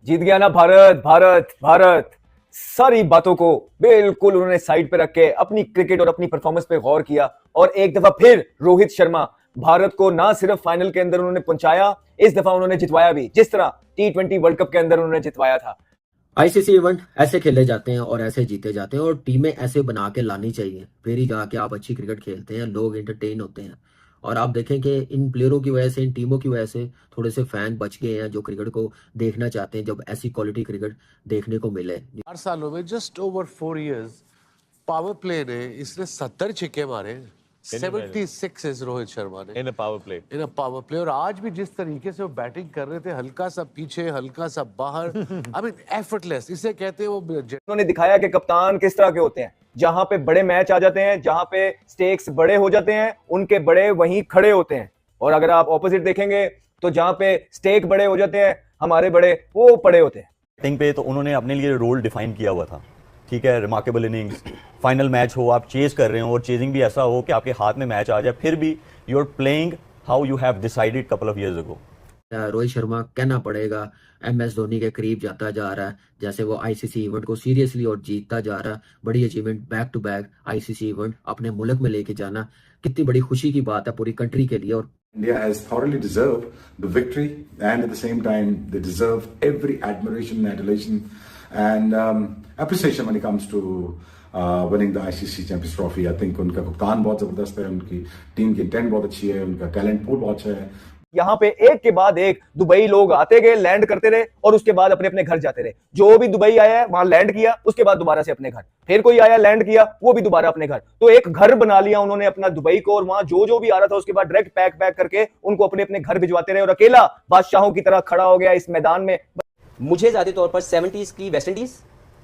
जीत गया ना भारत भारत भारत। सारी बातों को बिल्कुल उन्होंने साइड पे रख के अपनी क्रिकेट और अपनी परफॉर्मेंस पे गौर किया और एक दफा फिर रोहित शर्मा भारत को ना सिर्फ फाइनल के अंदर उन्होंने पहुंचाया, इस दफा उन्होंने जितवाया भी, जिस तरह T20 वर्ल्ड कप के अंदर उन्होंने जितवाया था। आईसीसी इवेंट ऐसे खेले जाते हैं और ऐसे जीते जाते हैं और टीमें ऐसे बना के लानी चाहिए, फिर ही जाके आप अच्छी क्रिकेट खेलते हैं, लोग एंटरटेन होते हैं। और आप देखें कि इन प्लेयरों की वजह से, इन टीमों की वजह से थोड़े से फैन बच गए हैं जो क्रिकेट को देखना चाहते हैं, जब ऐसी क्वालिटी क्रिकेट देखने को मिले। 4 सालों में just over 4 years power play ने इसने 70 छक्के मारे। 76 इज रोहित शर्मा ने इन अ पावर प्ले और आज भी जिस तरीके से वो बैटिंग कर रहे थे, हल्का सा पीछे हल्का सा बाहर, आई मीन एफर्टलेस, इसे कहते हैं वो। उन्होंने दिखाया कि कप्तान किस तरह के होते हैं, जहां पे बड़े मैच आ जाते हैं, जहां पे स्टेक्स बड़े हो जाते हैं, उनके बड़े वहीं खड़े होते हैं। और अगर आप ऑपोजिट देखेंगे तो जहां पे स्टेक बड़े हो जाते हैं, हमारे बड़े वो पड़े होते हैं। बैटिंग पे तो उन्होंने अपने लिए रोल डिफाइन किया हुआ था, ठीक है। रिमार्केबल इनिंग्स, फाइनल मैच हो, आप चेज कर रहे हो और चेजिंग भी ऐसा हो कि आपके हाथ में मैच आ जाए, फिर भी you are playing how you have decided couple of years ago. Rohit Sharma कहना पड़ेगा MS धोनी के करीब जाता जा रहा है, जैसे वो आईसीसी इवेंट को सीरियसली और जीतता जा रहा है। बड़ी achievement, back to back ICC event अपने मुल्क में लेके जाना कितनी बड़ी खुशी की बात है पूरी कंट्री के लिए। और India has thoroughly deserved the victory, and at the same time, they deserve every admiration, adulation, and appreciation when it comes to winning the ICC Champions Trophy. I think उनका कप्तान बहुत जबरदस्त है, उनकी टीम की इंटेंट बहुत अच्छी है, उनका टैलेंट पूल बहुत अच्छा है। यहाँ पे एक के बाद एक दुबई लोग आते गए, लैंड करते रहे और उसके बाद अपने अपने घर जाते रहे। जो भी दुबई आया है वहां लैंड किया, उसके बाद दोबारा से अपने घर, फिर कोई आया लैंड किया, वो भी दोबारा अपने घर। तो एक घर बना लिया उन्होंने अपना दुबई को, और वहां जो जो भी आ रहा था उसके बाद डायरेक्ट पैक करके उनको अपने अपने घर भिजवाते रहे और अकेला बादशाहों की तरह खड़ा हो गया इस मैदान में। मुझे ज्यादा तौर पर 70s की वेस्ट इंडीज,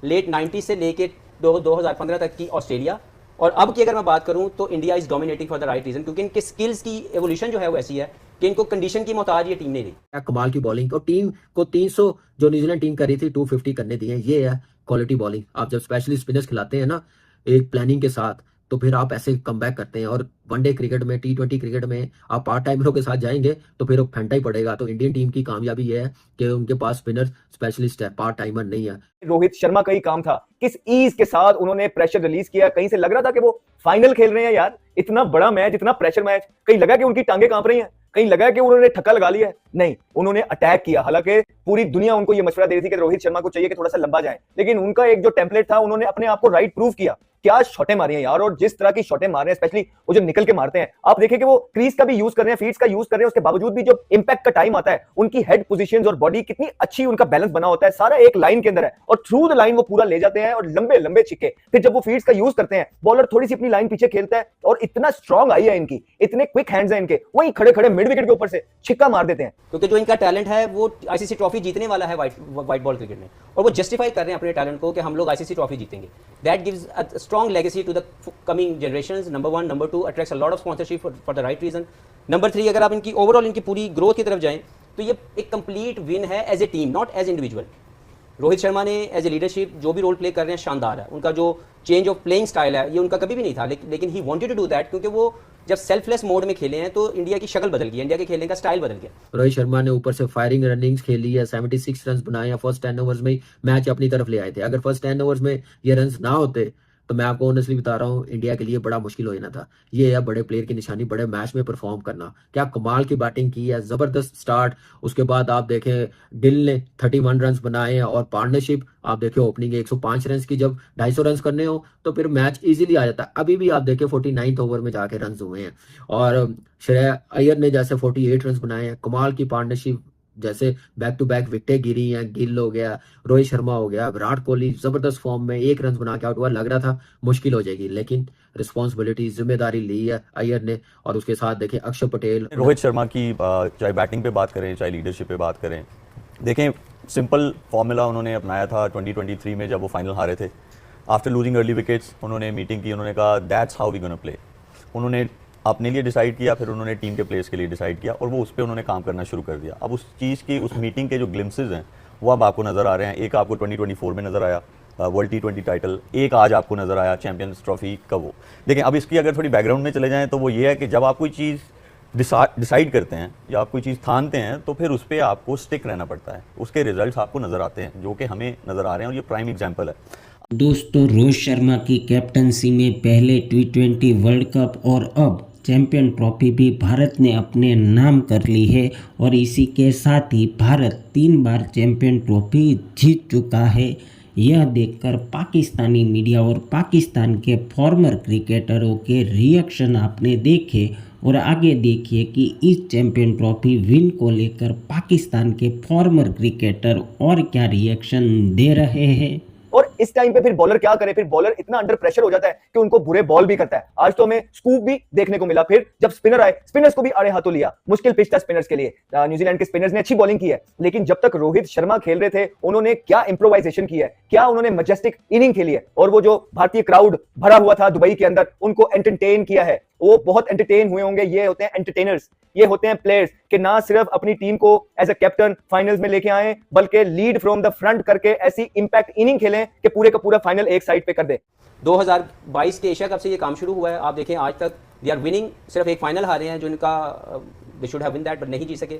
लेट 90s से लेके 2015 तक की ऑस्ट्रेलिया, और अब की अगर मैं बात करूं तो India is dominating for the right reason, क्योंकि इनके स्किल्स की एवोल्यूशन जो है वो ऐसी है कि इनको कंडीशन की मोहताज ये टीम नहीं रही। कमाल की बॉलिंग, और टीम को 300 जो न्यूजीलैंड टीम कर रही थी 250 करने दिए, ये है क्वालिटी बॉलिंग। आप जब स्पेशली स्पिनर्स खिलाते हैं ना एक प्लानिंग के साथ, तो फिर आप ऐसे कमबैक करते हैं। और वनडे क्रिकेट में, T20 क्रिकेट में आप पार्ट टाइमरों के साथ जाएंगे तो फिर वो फैंटा ही पड़ेगा। तो इंडियन टीम की कामयाबी ये है कि उनके पास स्पिनर स्पेशलिस्ट है, पार्ट टाइमर नहीं है। रोहित शर्मा का ही काम था, किस ईज के साथ उन्होंने प्रेशर रिलीज किया। कहीं से लग रहा था कि वो फाइनल खेल रहे हैं यार, इतना बड़ा मैच, इतना प्रेशर मैच। कहीं लगा कि उनकी टांगे कांप रही हैं, कहीं लगा कि उन्होंने ठक्का लगा लिया है। नहीं, उन्होंने अटैक किया। हालांकि पूरी दुनिया उनको ये मशवरा दे रही थी कि रोहित शर्मा को चाहिए कि थोड़ा सा लंबा जाए, लेकिन उनका एक जो टेम्पलेट था, उन्होंने अपने आप को राइट प्रूव किया। क्या शॉटें मारी हैं यार, और जिस तरह की शॉटें मार रहे हैं, स्पेशली वो जो निकल के मारते हैं। आप देखें कि वो क्रीज का भी यूज कर रहे हैं, फीड्स का यूज कर रहे हैं, उसके बावजूद भी जो इंपैक्ट का टाइम आता है, उनकी हेड पोजीशंस और बॉडी कितनी अच्छी, उनका बैलेंस बना होता है, सारा एक लाइन के अंदर है और थ्रू द लाइन वो पूरा ले जाते हैं और लंबे लंबे छिक्के। फिर जब वो फीड्स का यूज करते हैं, बॉलर थोड़ी सी अपनी लाइन पीछे खेलता है और इतना स्ट्रॉन्ग आई है इनकी, इतने क्विक हैंड्स हैं इनके, वहीं खड़े खड़े मिड विकेट के ऊपर से छिक्का मार देते हैं। क्योंकि जो इनका टैलेंट है वो आईसीसी ट्रॉफी जीतने वाला है व्हाइट बॉल क्रिकेट में, और वो जस्टिफाई कर रहे हैं अपने टैलेंट को कि हम लोग आईसीसी ट्रॉफी जीतेंगे। That gives a strong legacy to the coming generations. Number 1, number 2, attracts a lot of sponsorship for the right reason. Number 3, अगर आप इनकी ओवरऑल इनकी पूरी ग्रोथ की तरफ जाएं तो ये एक कंप्लीट विन है as a team, not as individual. Rohit Sharma ने एज ए लीडरशिप जो भी रोल प्ले कर रहे हैं शानदार है। उनका जो चेंज ऑफ प्लेइंग स्टाइल है ये उनका कभी भी नहीं था, लेकिन he wanted to do that, क्योंकि वो जब सेल्फलेस मोड में खेले हैं तो इंडिया की शक्ल बदल गई, इंडिया के खेलने का स्टाइल बदल गया। रोहित शर्मा ने ऊपर से फायरिंग रनिंग्स खेली है, 76 रन बनाए हैं, फर्स्ट 10 ओवर्स में मैच अपनी तरफ ले आए थे। अगर फर्स्ट 10 ओवर्स में ये रन ना होते तो मैं आपको ऑनेस्टली बता रहा हूँ, इंडिया के लिए बड़ा मुश्किल हो जाना था। ये है बड़े प्लेयर की निशानी, बड़े मैच में परफॉर्म करना। क्या कमाल की बैटिंग की है, जबरदस्त स्टार्ट। उसके बाद आप देखें गिल ने 31 रन बनाए हैं, और पार्टनरशिप आप देखें ओपनिंग 105 रन की, जब 250 रन करने हो तो फिर मैच इजीली आ जाता है। अभी भी आप देखें 49th ओवर में जाके रन हुए हैं, और श्रेया अय्यर ने जैसे 48 रन बनाए हैं। कमाल की पार्टनरशिप, जैसे बैक टू बैक विकेटें गिरी हैं, गिल हो गया, रोहित शर्मा हो गया, विराट कोहली जबरदस्त फॉर्म में 1 रन बना के आउट हुआ। लग रहा था मुश्किल हो जाएगी, लेकिन रिस्पॉन्सिबिलिटी, जिम्मेदारी ली है अय्यर ने। और उसके साथ देखें अक्षर पटेल, रोहित शर्मा की चाहे बैटिंग पे बात करें चाहे लीडरशिप पे बात करें, देखें सिंपल फॉर्मूला उन्होंने अपनाया था 2023 में जब वो फाइनल हारे थे। आफ्टर लूजिंग अर्ली विकेट्स उन्होंने मीटिंग की, उन्होंने कहा that's how we gonna play. उन्होंने अपने लिए डिसाइड किया, फिर उन्होंने टीम के प्लेयर्स के लिए डिसाइड किया, और वो उस पर उन्होंने काम करना शुरू कर दिया। अब उस चीज़ की, उस मीटिंग के जो ग्लिम्सेज हैं वो अब आपको नज़र आ रहे हैं। एक आपको 2024 में नज़र आया वर्ल्ड T20 टाइटल, एक आज आपको नज़र आया चैंपियंस ट्रॉफी का वो। देखें अब इसकी अगर थोड़ी बैकग्राउंड में चले जाएँ तो वो ये है कि जब आप कोई चीज़ डिसाइड करते हैं या आप कोई चीज़ ठानते हैं तो फिर उस पर आपको स्टिक रहना पड़ता है, उसके रिजल्ट्स आपको नज़र आते हैं, जो कि हमें नज़र आ रहे हैं और ये प्राइम एग्जांपल है। दोस्तों, रोहित शर्मा की कैप्टनसी में पहले T20 वर्ल्ड कप और अब चैंपियन ट्रॉफी भी भारत ने अपने नाम कर ली है और इसी के साथ ही भारत 3 बार चैंपियन ट्रॉफी जीत चुका है। यह देखकर पाकिस्तानी मीडिया और पाकिस्तान के फॉर्मर क्रिकेटरों के रिएक्शन आपने देखे और आगे देखिए कि इस चैंपियन ट्रॉफी विन को लेकर पाकिस्तान के फॉर्मर क्रिकेटर और क्या रिएक्शन दे रहे हैं। और इस टाइम पे फिर बॉलर क्या करे, फिर बॉलर इतना अंडर प्रेशर हो जाता है कि उनको बुरे बॉल भी करता है। आज तो हमें स्कूप भी देखने को मिला, फिर जब स्पिनर आए स्पिनर्स को भी आड़े हाथों लिया। मुश्किल पिच था स्पिनर्स के लिए, न्यूजीलैंड के स्पिनर्स ने अच्छी बॉलिंग की है, लेकिन जब तक रोहित शर्मा खेल रहे थे उन्होंने क्या इंप्रोवाइजेशन की है, क्या उन्होंने मैजेस्टिक इनिंग खेली है। और वो जो भारतीय क्राउड भरा हुआ था दुबई के अंदर, उनको एंटरटेन किया है, वो बहुत एंटरटेन हुए होंगे। ये होते हैं एंटरटेनर्स, ये होते हैं प्लेयर्स कि ना सिर्फ अपनी टीम को एज अ कैप्टन फाइनल्स में लेके आए, बल्कि लीड फ्रॉम द फ्रंट करके ऐसी इंपैक्ट इनिंग खेलें कि पूरे का पूरा फाइनल एक साइड पे कर दे। 2022 के एशिया कप से ये काम शुरू हुआ है। आप देखें आज तक दे आर विनिंग, सिर्फ एक फाइनल हारे हैं जो इनका they should have win that but नहीं जीत सके।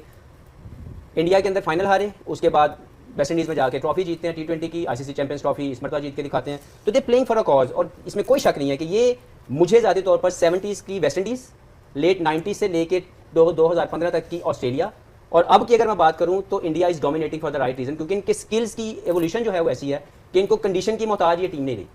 इंडिया के अंदर फाइनल हारे, उसके बाद वेस्ट इंडीज़ में जाके ट्रॉफी जीतते हैं T20 की, ICC चैंपियंस ट्रॉफी इस मरतबा जीत के दिखाते हैं। तो they playing for a cause और इसमें कोई शक नहीं है कि ये मुझे ज़्यादा तौर पर 70s की वेस्ट इंडीज़, लेट 90s से लेके 2015 तक की ऑस्ट्रेलिया और अब की अगर मैं बात करूं तो India is dominating for the right reason, क्योंकि इनके स्किल्स की एवोल्यूशन जो है वो ऐसी है कि इनको कंडीशन की मोहताज ये टीम नहीं रही।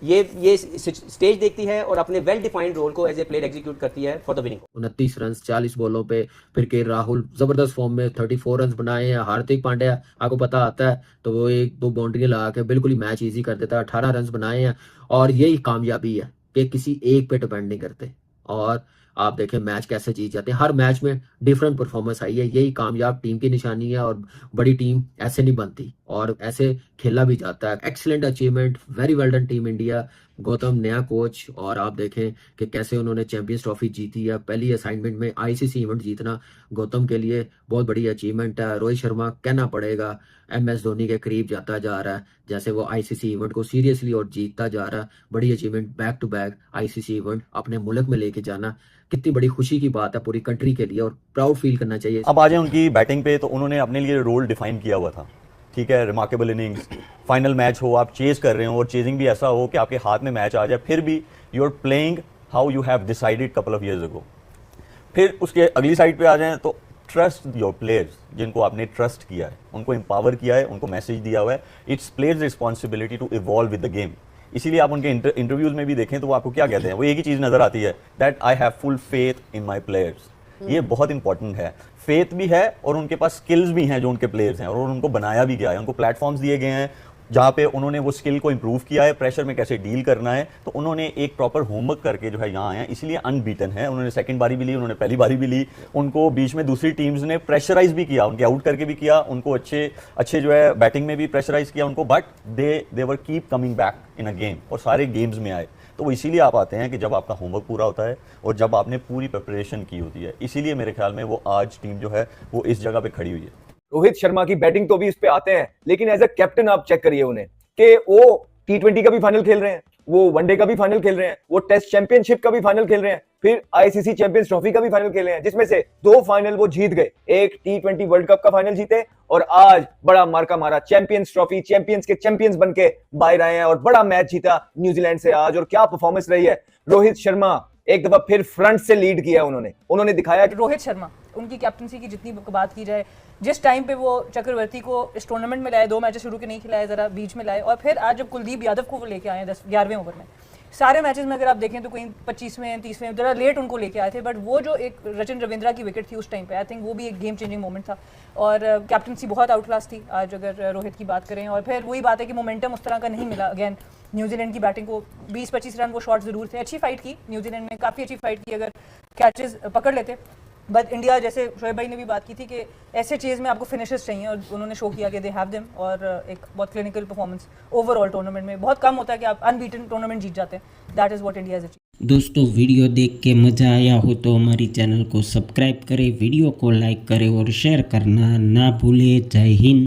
ये स्टेज देखती है और अपने वेल डिफाइंड रोल को एज ए प्लेयर एग्जीक्यूट करती है फॉर द विनिंग। 29 रन 40 बॉलों पे, फिर के राहुल जबरदस्त फॉर्म में 34 रन बनाए हैं। हार्दिक पांड्या आपको पता आता है तो वो 1-2 बाउंड्रियां लगा के बिल्कुल ही मैच इजी कर देता है। 18 रन बनाए हैं और यही कामयाबी है कि किसी एक पे डिपेंड नहीं करते और आप देखें मैच कैसे जीत जाते हैं। हर मैच में डिफरेंट परफॉर्मेंस आई है, यही कामयाब टीम की निशानी है और बड़ी टीम ऐसे नहीं बनती और ऐसे खेला भी जाता है। Excellent achievement, very well done team India. Gautam नया कोच और आप देखें कि कैसे उन्होंने चैंपियंस ट्रॉफी जीती है। पहली असाइनमेंट में ICC इवेंट जीतना गौतम के लिए बहुत बड़ी अचीवमेंट है। रोहित शर्मा कहना पड़ेगा MS धोनी के करीब जाता जा रहा है, जैसे वो ICC इवेंट को सीरियसली और जीतता जा रहा है। बड़ी achievement, back to back ICC event अपने मुल्क में लेके जाना कितनी बड़ी खुशी की बात है पूरी कंट्री के लिए और प्राउड फील करना चाहिए। अब आ जाए उनकी बैटिंग पे, तो उन्होंने अपने लिए रोल डिफाइन किया हुआ था, ठीक है। रिमार्केबल इनिंग्स, फाइनल मैच हो, आप चेज कर रहे हो और चेजिंग भी ऐसा हो कि आपके हाथ में मैच आ जाए, फिर भी you are playing how you have decided couple of years ago. फिर उसके अगली साइड पे आ जाएं तो ट्रस्ट योर प्लेयर्स, जिनको आपने ट्रस्ट किया है, उनको एम्पावर किया है, उनको मैसेज दिया हुआ है। It's players responsibility to evolve with the game. इसीलिए आप उनके इंटरव्यूज में भी देखें तो वो आपको क्या कहते हैं, वो एक ही चीज़ नजर आती है, that I have full faith in my players. ये बहुत इंपॉर्टेंट है, फेथ भी है और उनके पास स्किल्स भी हैं जो उनके प्लेयर्स हैं, और उनको बनाया भी गया है, उनको प्लेटफॉर्म्स दिए गए हैं जहाँ पे उन्होंने वो स्किल को इंप्रूव किया है, प्रेशर में कैसे डील करना है। तो उन्होंने एक प्रॉपर होमवर्क करके जो है यहाँ आए हैं, इसलिए अनबीटन है। उन्होंने सेकंड बारी भी ली, उन्होंने पहली बारी भी ली, उनको बीच में दूसरी टीम्स ने प्रेशराइज भी किया, उनके आउट करके भी किया, उनको अच्छे जो है बैटिंग में भी प्रेशराइज किया उनको, but they were keep coming back in a game और सारे गेम्स में आए। तो वो इसीलिए आप आते हैं कि जब आपका होमवर्क पूरा होता है और जब आपने पूरी प्रिपरेशन की होती है। इसीलिए मेरे ख्याल में वो आज टीम जो है वो इस जगह पे खड़ी हुई है। रोहित शर्मा की बैटिंग तो भी इस पे आते हैं, लेकिन एज अ कैप्टन आप चेक करिए उन्हें कि वो T20 का भी फाइनल खेल रहे हैं, वो वनडे का भी फाइनल खेल रहे हैं, वो टेस्ट चैंपियनशिप का भी फाइनल खेल रहे हैं, फिर ICC चैंपियंस ट्रॉफी का भी फाइनल खेल रहे हैं, जिसमें से 2 फाइनल वो जीत गए। एक T20 वर्ल्ड कप का फाइनल जीते और आज बड़ा मार्का मारा, चैंपियंस ट्रॉफी, चैंपियंस के चैंपियंस बनके बाहर आए हैं और बड़ा मैच जीता न्यूजीलैंड से आज। और क्या परफॉर्मेंस रही है, रोहित शर्मा एक दफा फिर फ्रंट से लीड किया उन्होंने दिखाया कि रोहित शर्मा उनकी कैप्टनसी की जितनी बात की जाए, जिस टाइम पे वो चक्रवर्ती को इस टूर्नामेंट में लाए, 2 मैचेस शुरू के नहीं खिलाए, जरा बीच में लाए, और फिर आज जब कुलदीप यादव को वो लेके आए 11वें ओवर में, सारे मैचेस में अगर आप देखें तो कहीं 25वें 30वें जरा लेट उनको लेके आए थे, बट वो जो एक रचिन रविंद्रा की विकेट थी उस टाइम पे, आई थिंक वो भी एक गेम चेंजिंग मोमेंट था। और कैप्टनसी बहुत आउट क्लास थी आज अगर रोहित की बात करें। और फिर वही बात है कि मोमेंटम उस तरह का नहीं मिला। अगेन न्यूजीलैंड की बैटिंग को 20-25 रन वो शॉट जरूर थे, अच्छी फाइट की न्यूजीलैंड ने, काफ़ी अच्छी फाइट की अगर कैचेस पकड़ लेते। बट इंडिया, जैसे शोएब भाई ने भी बात की थी कि ऐसे चीज़ में आपको फिनिशर्स चाहिए और उन्होंने शो किया कि दे हैव देम, और एक बहुत क्लिनिकल परफॉर्मेंस ओवरऑल टूर्नामेंट में। बहुत कम होता है कि आप अनबीटन टूर्नामेंट जीत जाते हैं, that is what India is achieve. दोस्तों, वीडियो देख के मज़ा आया हो तो हमारी चैनल को सब्सक्राइब करें, वीडियो को लाइक करें और शेयर करना ना भूलें। जय हिंद।